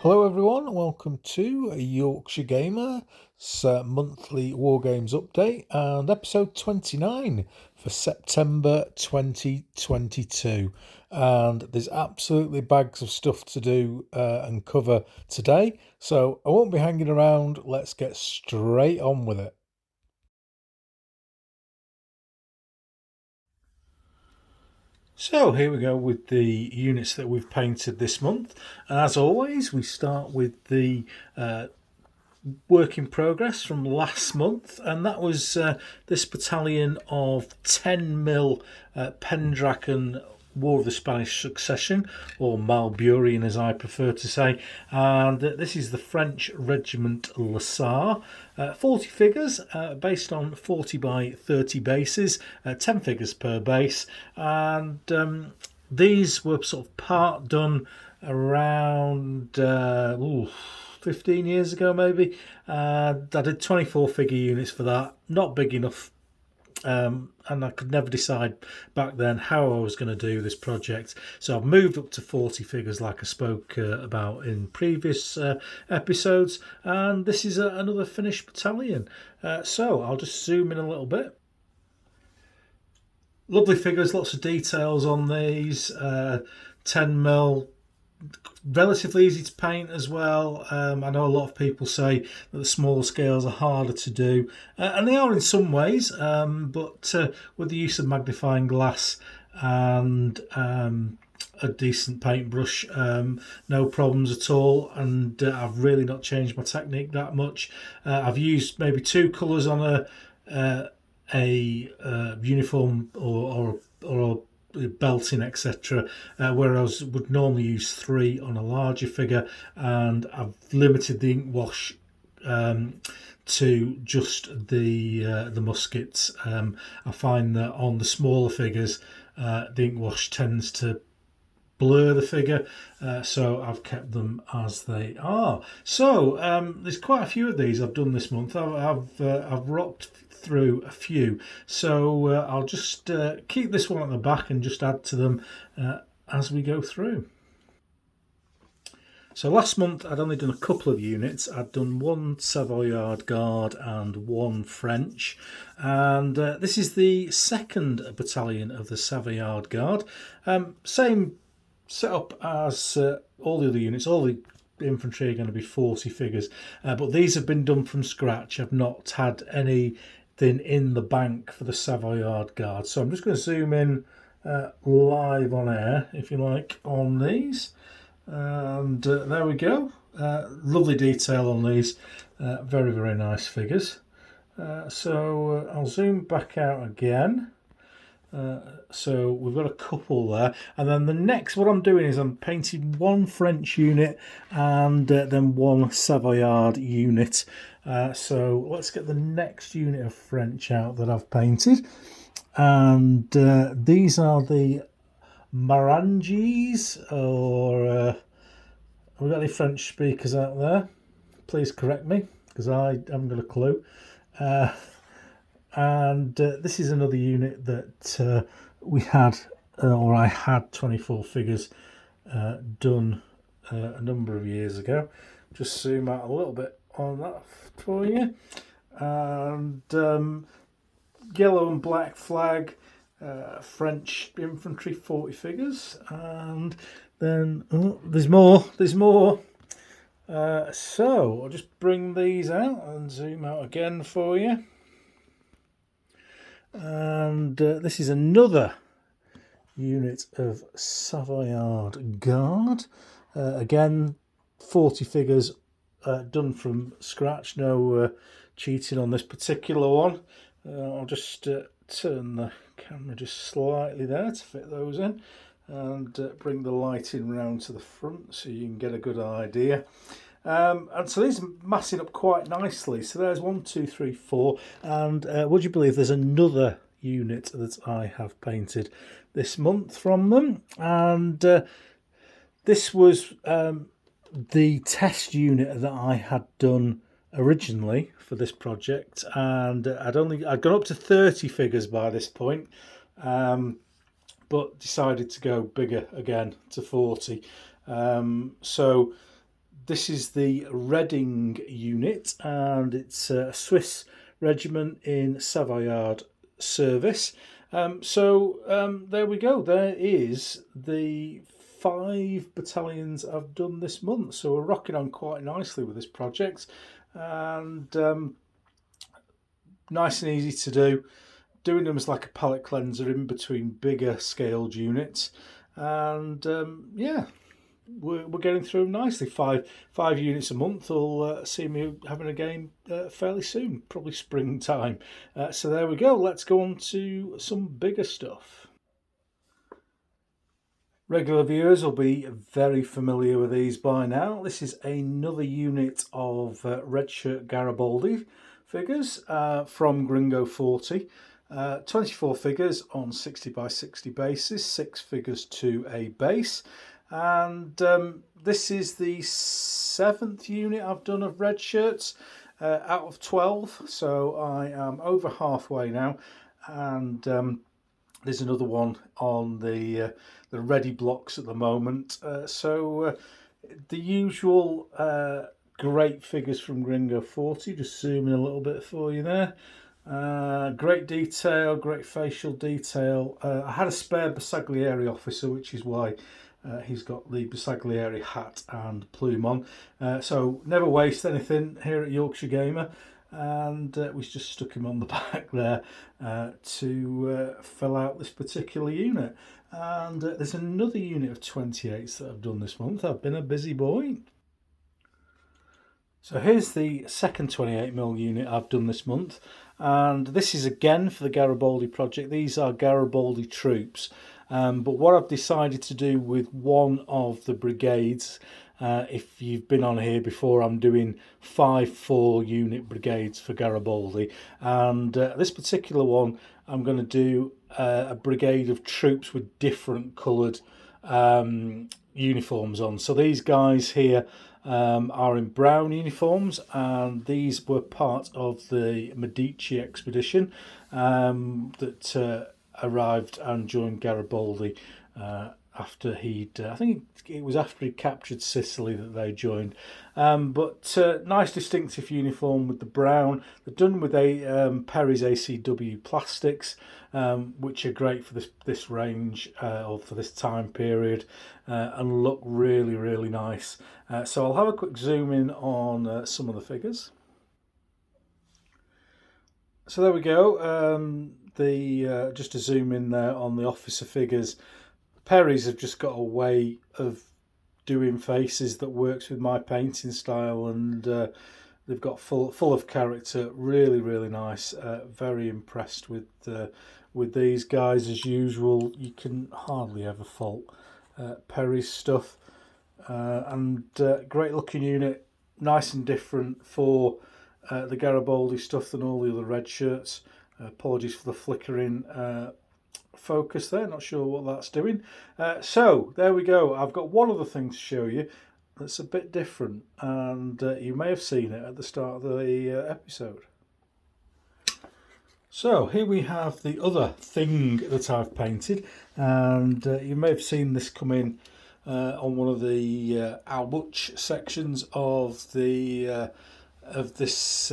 Hello everyone, welcome to Yorkshire Gamer's monthly Wargames update and episode 29 for September 2022. And there's absolutely bags of stuff to do and cover today, so I won't be hanging around. Let's get straight on with it. So here we go with the units that we've painted this month, and as always we start with the work in progress from last month, and that was this battalion of 10mm Pendragon War of the Spanish Succession, or Malburian as I prefer to say, and this is the French Regiment Le Sar. 40 figures based on 40 by 30 bases, 10 figures per base, and these were sort of part done around 15 years ago maybe. I did 24 figure units for that, not big enough, and I could never decide back then how I was going to do this project, so I've moved up to 40 figures like I spoke about in previous episodes, and this is another finished battalion. So I'll just zoom in a little bit. Lovely figures, lots of details on these. 10mm, relatively easy to paint as well. I know a lot of people say that the smaller scales are harder to do, and they are in some ways, but with the use of magnifying glass and a decent paintbrush, no problems at all, and I've really not changed my technique that much. I've used maybe two colours on a uniform or belting, etc., whereas would normally use three on a larger figure, and I've limited the ink wash to just the muskets. I find that on the smaller figures the ink wash tends to blur the figure, so I've kept them as they are. So there's quite a few of these I've done this month. I've rocked through a few, so I'll just keep this one at the back and just add to them as we go through. So last month I'd only done a couple of units. I'd done one Savoyard Guard and one French, and this is the second battalion of the Savoyard Guard. Same setup as all the other units. All the infantry are going to be 40 figures, but these have been done from scratch. I've not had anything in the bank for the Savoyard Guard, so I'm just going to zoom in live on air, if you like, on these, and there we go. Lovely detail on these, very, very nice figures. So I'll zoom back out again. So we've got a couple there, and then the next, what I'm doing is I'm painting one French unit and then one Savoyard unit. So let's get the next unit of French out that I've painted, and these are the Marangis, or have we got any French speakers out there? Please correct me, because I haven't got a clue. And this is another unit that we had, or I had 24 figures done a number of years ago. Just zoom out a little bit on that for you. And yellow and black flag, French infantry, 40 figures. And then there's more. So I'll just bring these out and zoom out again for you. And this is another unit of Savoyard Guard. Again, 40 figures done from scratch, no cheating on this particular one. I'll just turn the camera just slightly there to fit those in, and bring the lighting round to the front so you can get a good idea. And so these are massing up quite nicely. So there's 1, 2, 3, 4, and would you believe there's another unit that I have painted this month from them, and this was the test unit that I had done originally for this project, and I'd gone up to 30 figures by this point, but decided to go bigger again to 40. So this is the Reading unit, and it's a Swiss regiment in Savoyard service. There we go. There is the 5 battalions I've done this month. So we're rocking on quite nicely with this project, and nice and easy to do. Doing them as like a palette cleanser in between bigger scaled units, and yeah, we're getting through them nicely. Five units a month will see me having a game fairly soon, probably springtime. So there we go. Let's go on to some bigger stuff. Regular viewers will be very familiar with these by now. This is another unit of Redshirt Garibaldi figures from Gringo 40. 24 figures on 60 by 60 basis, 6 figures to a base, and this is the 7th unit I've done of red shirts out of 12, so I am over halfway now, and there's another one on the ready blocks at the moment. The usual great figures from Gringo 40, just zooming a little bit for you there. Great detail, great facial detail. I had a spare Bersaglieri officer, which is why he's got the Bersaglieri hat and plume on. So never waste anything here at Yorkshire Gamer, and we just stuck him on the back there to fill out this particular unit. And there's another unit of 28s that I've done this month. I've been a busy boy. So here's the second 28mm unit I've done this month, and this is again for the Garibaldi project. These are Garibaldi troops, but what I've decided to do with one of the brigades, if you've been on here before, I'm doing 5 4-unit brigades for Garibaldi, and this particular one I'm going to do a brigade of troops with different coloured uniforms on. So these guys here are in brown uniforms, and these were part of the Medici expedition that arrived and joined Garibaldi after he'd, I think it was after he captured Sicily that they joined. But nice distinctive uniform with the brown. They're done with Perry's ACW plastics, which are great for this range or for this time period, and look really, really nice. So I'll have a quick zoom in on some of the figures. So there we go. Just to zoom in there on the officer figures, Perry's have just got a way of doing faces that works with my painting style, and they've got full of character. Really, really nice. Very impressed with these guys as usual. You can hardly ever fault Perry's stuff, and great looking unit. Nice and different for the Garibaldi stuff than all the other red shirts. Apologies for the flickering focus there, not sure what that's doing. So there we go. I've got one other thing to show you that's a bit different, and you may have seen it at the start of the episode. So here we have the other thing that I've painted, and you may have seen this come in on one of the Albuch sections of the this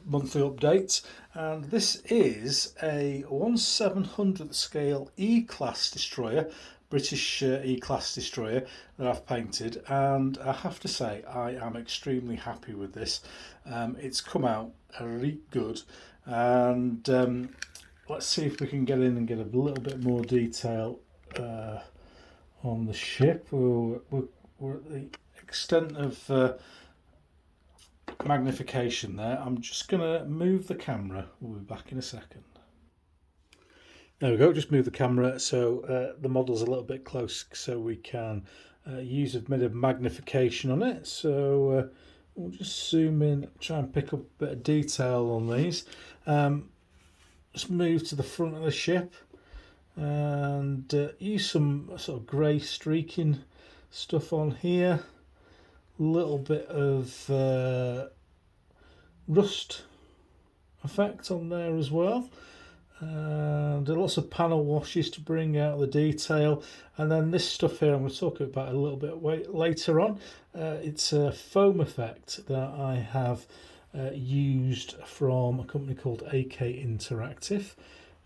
monthly update, and this is a 1/700th scale E-class destroyer, British E-class destroyer that I've painted, and I have to say I am extremely happy with this. It's come out really good, and let's see if we can get in and get a little bit more detail on the ship. We're at the extent of magnification there. I'm just going to move the camera. We'll be back in a second. There we go, just move the camera so the model's a little bit close so we can use a bit of magnification on it. So we'll just zoom in, try and pick up a bit of detail on these. Just move to the front of the ship and use some sort of grey streaking stuff on here. Little bit of rust effect on there as well. and lots of panel washes to bring out the detail. And then this stuff here I'm going to talk about a little bit later on. It's a foam effect that I have used from a company called AK Interactive,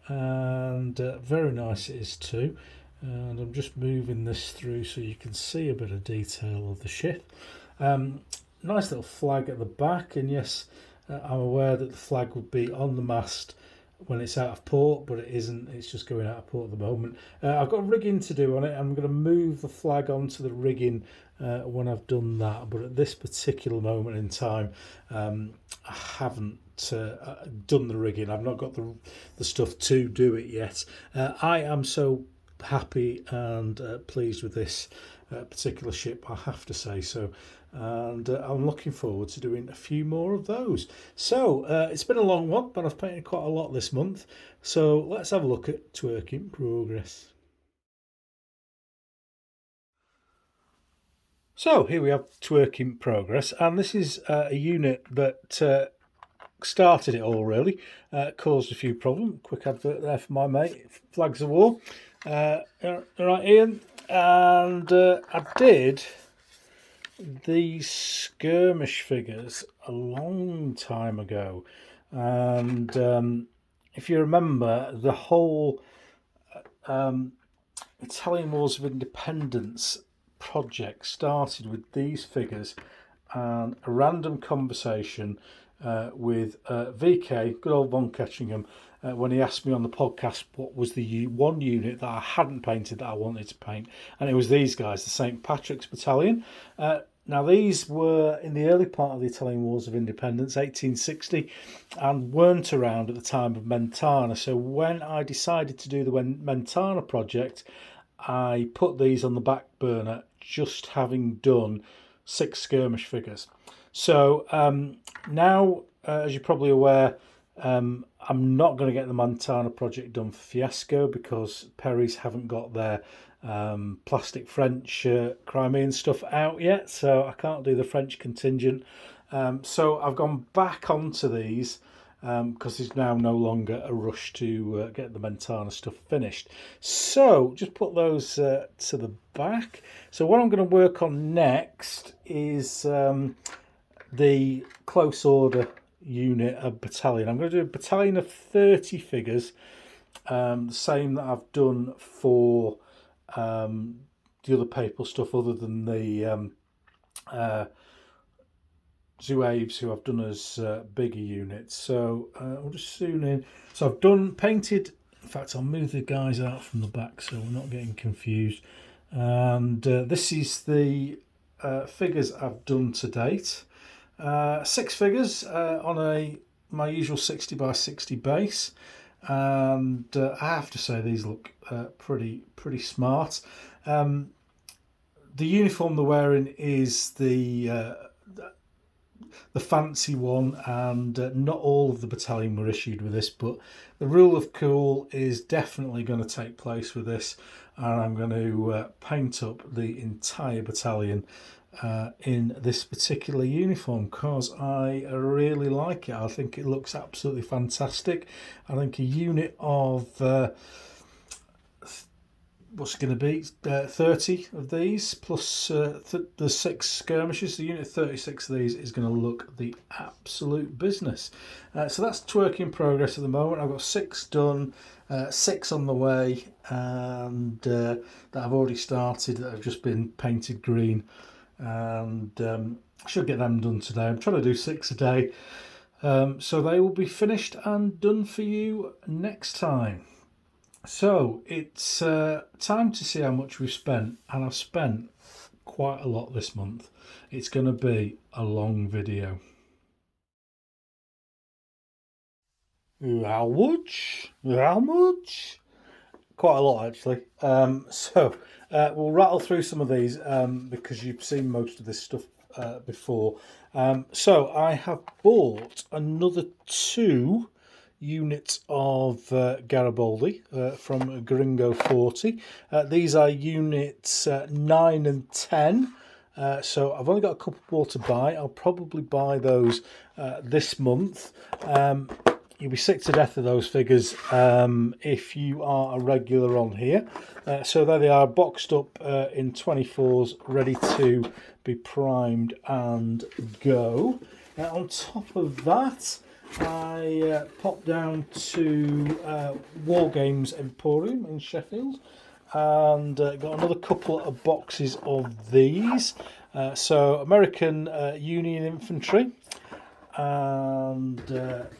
and very nice it is too. And I'm just moving this through so you can see a bit of detail of the ship. Nice little flag at the back, and yes, I'm aware that the flag would be on the mast when it's out of port, but it isn't. It's just going out of port at the moment. I've got rigging to do on it. I'm going to move the flag onto the rigging when I've done that, but at this particular moment in time, I haven't done the rigging. I've not got the stuff to do it yet. I am so happy and pleased with this particular ship, I have to say so, and I'm looking forward to doing a few more of those. So it's been a long one, but I've painted quite a lot this month, so let's have a look at Work in Progress. So here we have Work in Progress, and this is a unit that started it all really, caused a few problems. Quick advert there for my mate, Flags of War. Right, Ian, and I did these skirmish figures a long time ago, and if you remember, the whole Italian Wars of Independence project started with these figures and a random conversation with VK, good old Von Ketchingham, when he asked me on the podcast what was the one unit that I hadn't painted that I wanted to paint, and it was these guys, the St. Patrick's Battalion. Now these were in the early part of the Italian Wars of Independence, 1860, and weren't around at the time of Mentana. So when I decided to do the Mentana project, I put these on the back burner, just having done 6 skirmish figures. So now, as you're probably aware, I'm not going to get the Montana project done for Fiasco because Perry's haven't got their plastic French Crimean stuff out yet, so I can't do the French contingent. So I've gone back onto these because there's now no longer a rush to get the Montana stuff finished. So just put those to the back. So what I'm going to work on next is the close order unit, a battalion. I'm going to do a battalion of 30 figures, the same that I've done for the other papal stuff, other than the Zouaves, who I've done as bigger units. So I'll just zoom in. So I've done painted. In fact, I'll move the guys out from the back so we're not getting confused. And this is the figures I've done to date. 6 figures on my usual 60 by 60 base, and I have to say these look pretty smart. The uniform they're wearing is the fancy one, and not all of the battalion were issued with this, but the rule of cool is definitely going to take place with this, and I'm going to paint up the entire battalion in this particular uniform because I really like it. I think it looks absolutely fantastic. I think a unit of what's it going to be, 30 of these plus the 6 skirmishes, the unit 36 of these is going to look the absolute business. So that's work in progress at the moment. I've got 6 done, 6 on the way, and that I've already started, that have just been painted green, and I should get them done today. I'm trying to do 6 a day, so they will be finished and done for you next time. So it's time to see how much we've spent, and I've spent quite a lot this month. It's going to be a long video. How much? How much? Quite a lot, actually. So we'll rattle through some of these because you've seen most of this stuff before. So I have bought another 2 units of Garibaldi from Gringo 40. These are units 9 and 10. So I've only got a couple more to buy. I'll probably buy those this month. you'll be sick to death of those figures if you are a regular on here. So there they are, boxed up in 24s, ready to be primed and go. On top of that, I popped down to Wargames Emporium in Sheffield and got another couple of boxes of these. So American Union Infantry and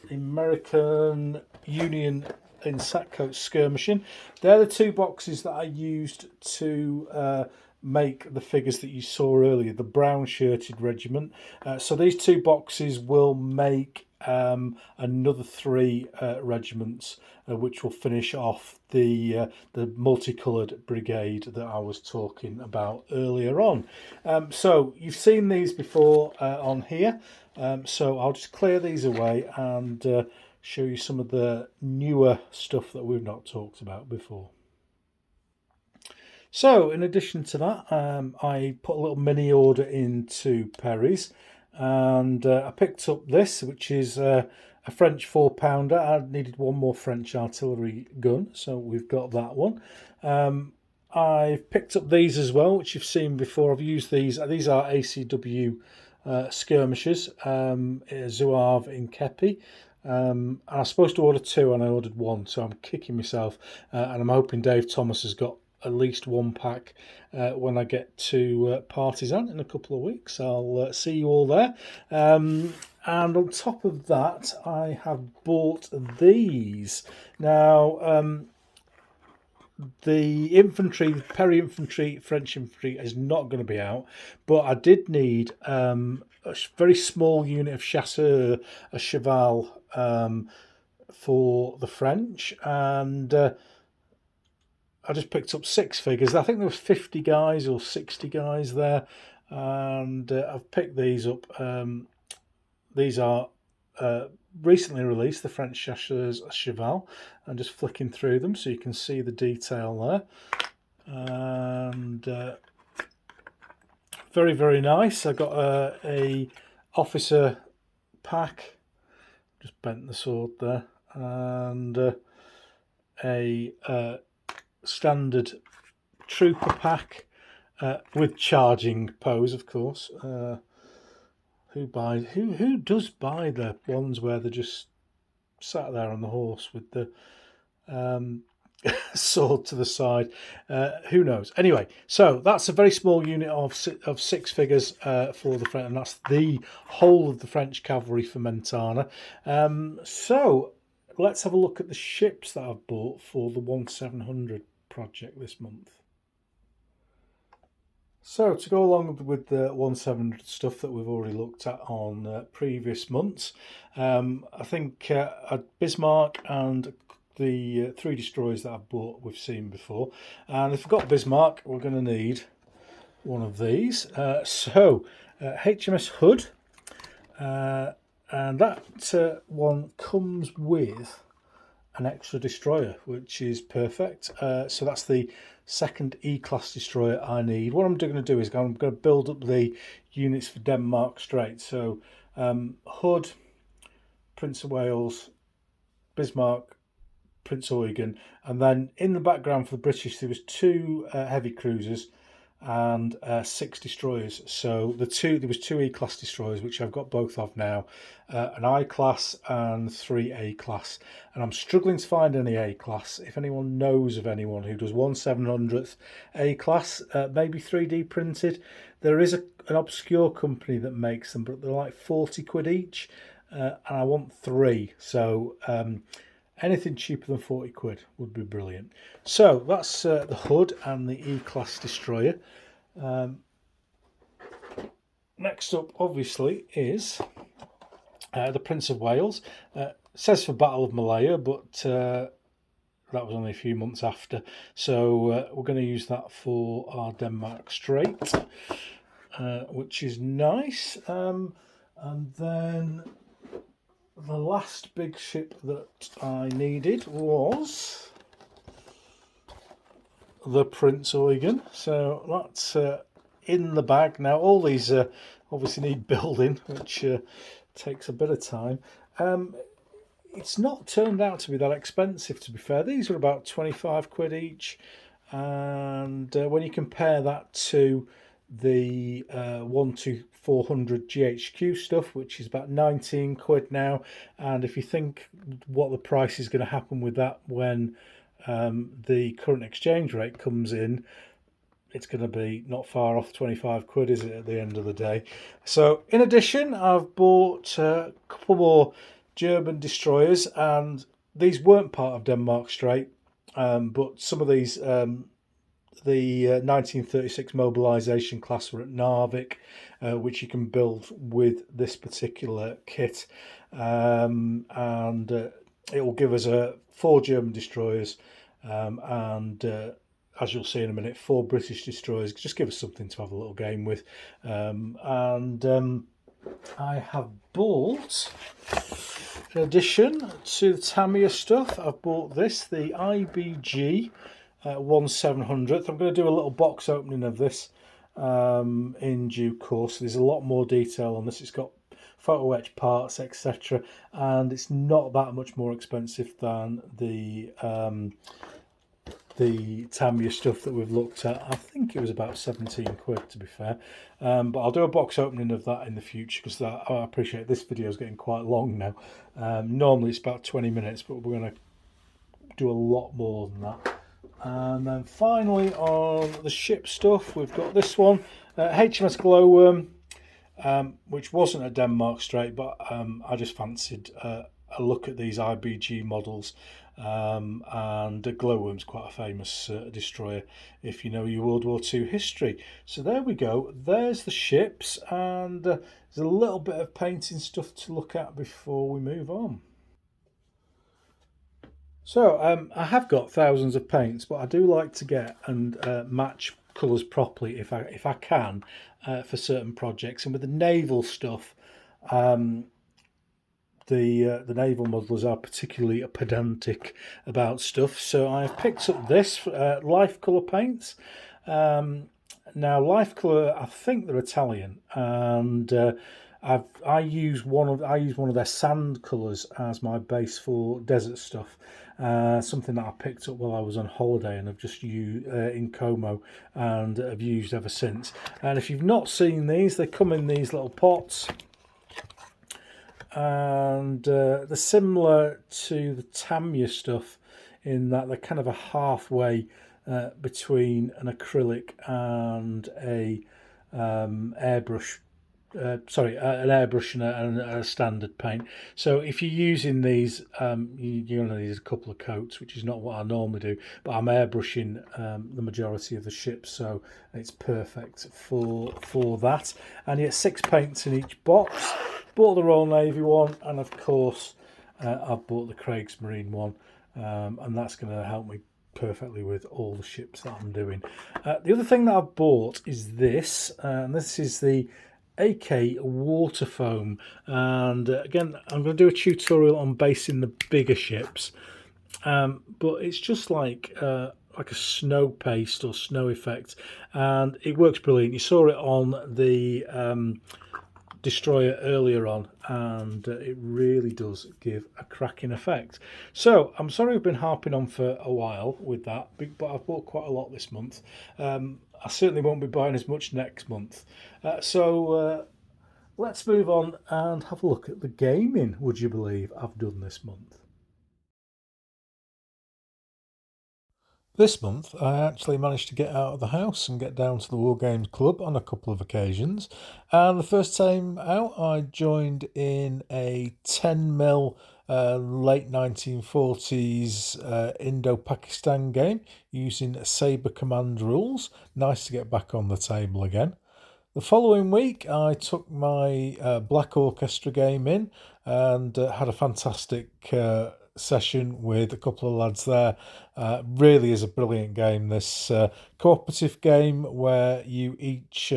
American Union in Sackcoat Skirmishing. They're the two boxes that I used to make the figures that you saw earlier, the brown shirted regiment. So these two boxes will make another 3 regiments, which will finish off the multicoloured brigade that I was talking about earlier on. So you've seen these before on here, so I'll just clear these away and show you some of the newer stuff that we've not talked about before. So in addition to that, I put a little mini order into Perry's, and I picked up this, which is a French 4-pounder. I needed one more French artillery gun, so we've got that one. I've picked up these as well, which you've seen before. I've used these. These are ACW skirmishers, Zouave in Kepi. And I was supposed to order 2 and I ordered 1, so I'm kicking myself, and I'm hoping Dave Thomas has got at least 1 pack when I get to Partisan in a couple of weeks. I'll see you all there. And on top of that, I have bought these. Now, the infantry, the Perry infantry, French infantry is not going to be out, but I did need a very small unit of chasseurs, a cheval, for the French, and I just picked up 6 figures. I think there was 50 guys or 60 guys there, and I've picked these up. These are recently released, the French chasseurs cheval. I'm just flicking through them so you can see the detail there, and very, very nice. I got a officer pack, just bent the sword there, and a standard trooper pack with charging pose, of course. Who does buy the ones where they're just sat there on the horse with the sword to the side? Who knows? Anyway, so that's a very small unit of 6 figures for the French, and that's the whole of the French cavalry for Mentana. So let's have a look at the ships that I've bought for the 1700 project this month. So to go along with the 1700 stuff that we've already looked at on previous months, I think Bismarck and the 3 destroyers that I've bought we've seen before. And if we've got Bismarck, we're going to need one of these. HMS Hood, and that one comes with an extra destroyer, which is perfect. So that's the 2nd E-class destroyer I need. What I'm going to do is I'm going to build up the units for Denmark Strait. So Hood, Prince of Wales, Bismarck, Prince Eugen, and then in the background for the British there was 2 heavy cruisers and 6 destroyers. So there was 2 E-class destroyers, which I've got both of now, an I-class and 3 A-class, and I'm struggling to find any A-class. If anyone knows of anyone who does 1/700th A-class, maybe 3D printed, there is an obscure company that makes them, but they're like 40 quid each, and I want 3, so anything cheaper than 40 quid would be brilliant. So that's the Hood and the E-class destroyer. Next up, obviously, is the Prince of Wales. It says for Battle of Malaya, but that was only a few months after. So we're going to use that for our Denmark Strait, which is nice. And then the last big ship that I needed was the Prince Eugen. So that's in the bag. Now all these obviously need building, which takes a bit of time. it's not turned out to be that expensive, to be fair. These are about 25 quid each. And when you compare that to the 1 to 400 GHQ stuff, which is about 19 quid now, and if you think what the price is going to happen with that when the current exchange rate comes in, it's going to be not far off 25 quid, is it, at the end of the day? So, in addition, I've bought a couple more German destroyers, and these weren't part of Denmark Strait, but some of these, the 1936 mobilisation class, were at Narvik, which you can build with this particular kit, and it will give us 4 German destroyers, and as you'll see in a minute, 4 British destroyers. Just give us something to have a little game with. I have bought, in addition to the Tamiya stuff, I've bought this, the IBG 1/700th. I'm going to do a little box opening of this in due course. There's a lot more detail on this. It's got photo etch parts, etc., and it's not that much more expensive than the Tamiya stuff that we've looked at. I think it was about 17 quid, to be fair, but I'll do a box opening of that in the future, because I appreciate this video is getting quite long now. Normally it's about 20 minutes, but we're going to do a lot more than that. And then finally, on the ship stuff, we've got this one, HMS Glowworm, which wasn't a Denmark Strait, but I just fancied a look at these IBG models. And Glowworm's quite a famous destroyer if you know your World War II history. So there we go, there's the ships, and there's a little bit of painting stuff to look at before we move on. So I have got thousands of paints, but I do like to get and match colours properly if I can for certain projects. And with the naval stuff, the naval modelers are particularly pedantic about stuff. So I've picked up this life colour paints. Now life colour, I think they're Italian, and I use one of their sand colours as my base for desert stuff. Something that I picked up while I was on holiday and have just used in Como, and have used ever since. And if you've not seen these, they come in these little pots, and they're similar to the Tamiya stuff in that they're kind of a halfway between an acrylic and a airbrush. An airbrush and a standard paint. So if you're using these, you're going to need a couple of coats, which is not what I normally do, but I'm airbrushing the majority of the ships, so it's perfect for that. And you get 6 paints in each box. Bought the Royal Navy one, and of course I've bought the Kriegsmarine one, and that's going to help me perfectly with all the ships that I'm doing. The other thing that I've bought is this, and this is the AK water foam, and again I'm going to do a tutorial on basing the bigger ships, but it's just like a snow paste or snow effect, and it works brilliant. You saw it on the destroyer earlier on, and it really does give a cracking effect. So I'm sorry I've been harping on for a while with that, but I've bought quite a lot this month. I certainly won't be buying as much next month. So let's move on and have a look at the gaming, would you believe, I've done this month. This month I actually managed to get out of the house and get down to the Wargames club on a couple of occasions. And the first time out I joined in a 10mm late 1940s Indo-Pakistan game using Sabre Command rules. Nice to get back on the table again. The following week I took my Black Orchestra game in and had a fantastic session with a couple of lads there. Really is a brilliant game, this cooperative game where you each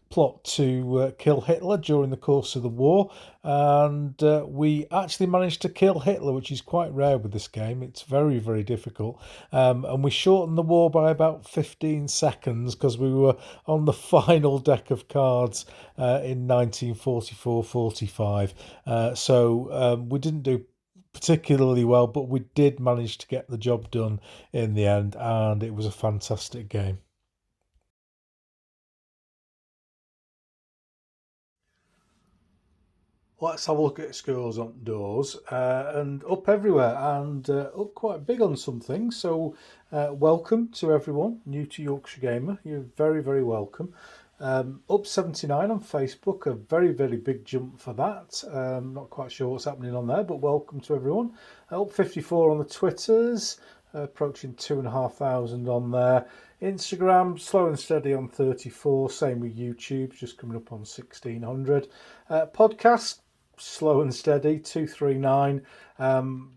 plot to kill Hitler during the course of the war, and we actually managed to kill Hitler, which is quite rare with this game. It's very, very difficult, and we shortened the war by about 15 seconds because we were on the final deck of cards in 1944-45, so we didn't do particularly well, but we did manage to get the job done in the end, and it was a fantastic game. Let's have a look at scores on doors, and up everywhere, and up quite big on some things. So welcome to everyone new to Yorkshire Gamer. You're very, very welcome. Up 79 on Facebook, a very, very big jump for that. Not quite sure what's happening on there, but welcome to everyone. Up 54 on the Twitters, approaching 2,500 on there. Instagram, slow and steady on 34, same with YouTube, just coming up on 1,600. Podcast, slow and steady, 239,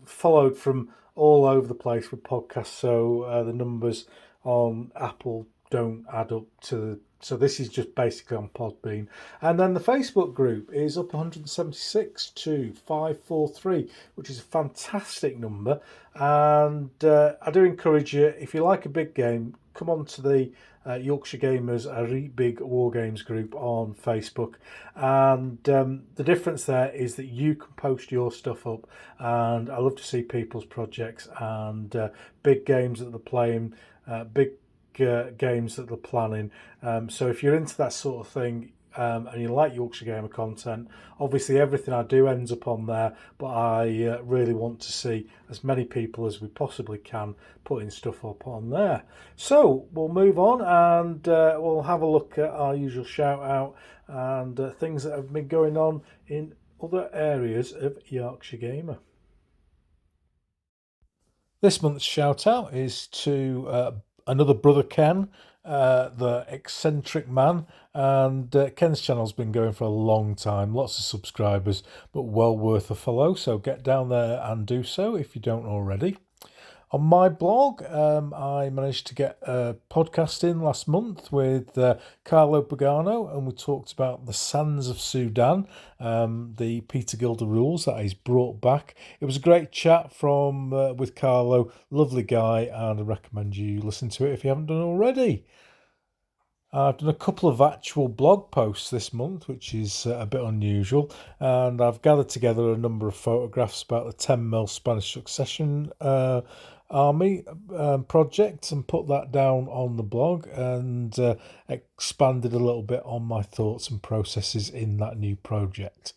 followed from all over the place with podcasts. So the numbers on Apple don't add up to. So this is just basically on Podbean. And then the Facebook group is up 176 to 543, which is a fantastic number. And I do encourage you, if you like a big game, come on to the Yorkshire Gamers a big Wargames group on Facebook, and the difference there is that you can post your stuff up, and I love to see people's projects and big games that they're playing, big games that they're planning. So if you're into that sort of thing, and you like Yorkshire Gamer content, obviously everything I do ends up on there, but I really want to see as many people as we possibly can putting stuff up on there. So we'll move on, and we'll have a look at our usual shout out and things that have been going on in other areas of Yorkshire Gamer. This month's shout out is to another brother Ken, the Eccentric Man, and Ken's channel's been going for a long time, lots of subscribers, but well worth a follow, so get down there and do so if you don't already. On my blog, I managed to get a podcast in last month with Carlo Pagano, and we talked about the Sands of Sudan, the Peter Gilder rules that he's brought back. It was a great chat from with Carlo, lovely guy, and I recommend you listen to it if you haven't done already. I've done a couple of actual blog posts this month, which is a bit unusual, and I've gathered together a number of photographs about the 10mm Spanish Succession Army project and put that down on the blog, and expanded a little bit on my thoughts and processes in that new project.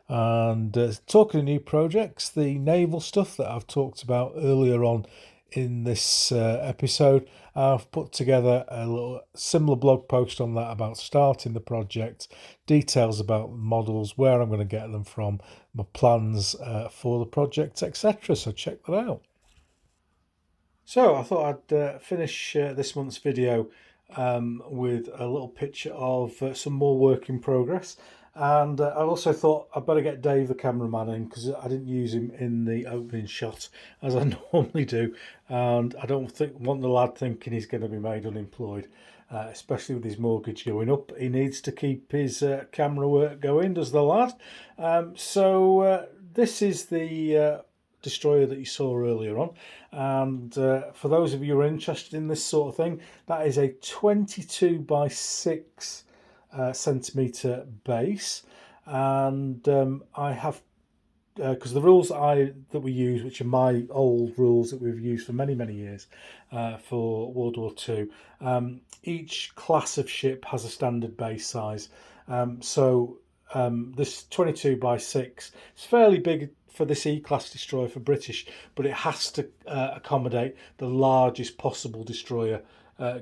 And talking of new projects, the naval stuff that I've talked about earlier on in this episode, I've put together a little similar blog post on that about starting the project, details about models, where I'm going to get them from, my plans for the project, etc. So check that out. So I thought I'd finish this month's video with a little picture of some more work in progress. And I also thought I'd better get Dave, the cameraman, in because I didn't use him in the opening shot as I normally do. And I don't want the lad thinking he's going to be made unemployed, especially with his mortgage going up. He needs to keep his camera work going, does the lad. So this is the destroyer that you saw earlier on, and for those of you who are interested in this sort of thing, that is a 22 by 6 centimetre base, and I have because the rules that we use, which are my old rules that we've used for many years for World War II, each class of ship has a standard base size. So this 22 by 6 is fairly big for this E-class destroyer for British, but it has to accommodate the largest possible destroyer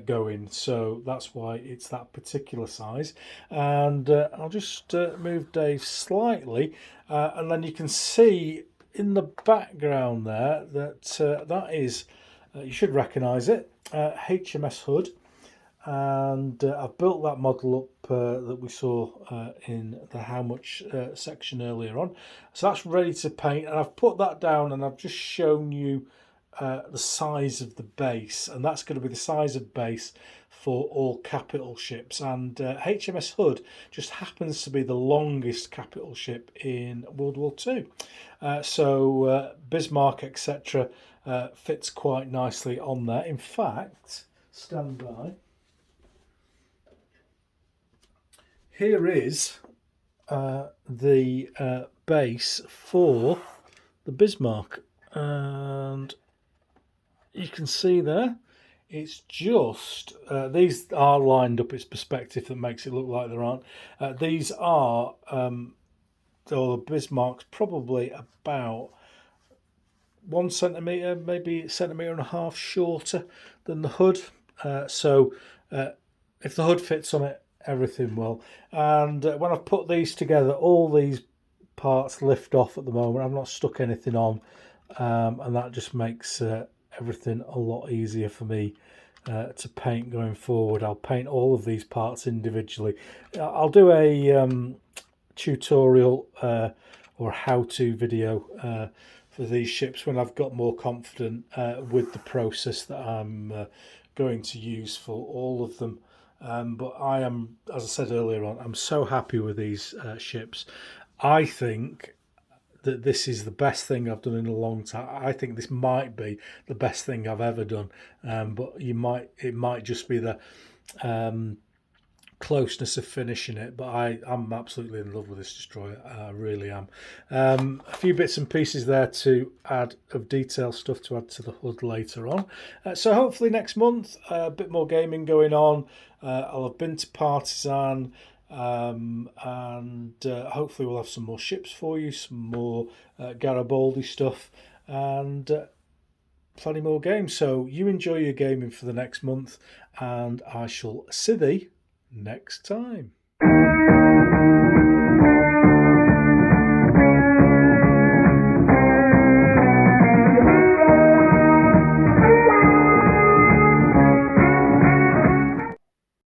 going, so that's why it's that particular size. And I'll just move Dave slightly, and then you can see in the background there that that is, you should recognise it, HMS Hood. And I've built that model up that we saw in the how much section earlier on, so that's ready to paint, and I've put that down and I've just shown you the size of the base, and that's going to be the size of base for all capital ships, and HMS Hood just happens to be the longest capital ship in World War II, so Bismarck etc. Fits quite nicely on there. In fact, stand by. Here is the base for the Bismarck, and you can see there it's just these are lined up. It's perspective that makes it look like there aren't. These are the Bismarck's probably about 1 centimetre, maybe 1.5 centimetres shorter than the hood. So if the hood fits on it, everything will. And when I've put these together, all these parts lift off at the moment. I've not stuck anything on, and that just makes everything a lot easier for me to paint going forward. I'll paint all of these parts individually. I'll do a tutorial or how-to video for these ships when I've got more confident with the process that I'm going to use for all of them. But I am, as I said earlier on, I'm so happy with these ships. I think that this is the best thing I've done in a long time. I think this might be the best thing I've ever done. But it might just be the closeness of finishing it, but I'm absolutely in love with this destroyer. I really am. A few bits and pieces there to add of detail stuff to add to the hood later on. So hopefully next month a bit more gaming going on. I'll have been to Partisan, and hopefully we'll have some more ships for you, some more Garibaldi stuff, and plenty more games. So you enjoy your gaming for the next month, and I shall see thee next time.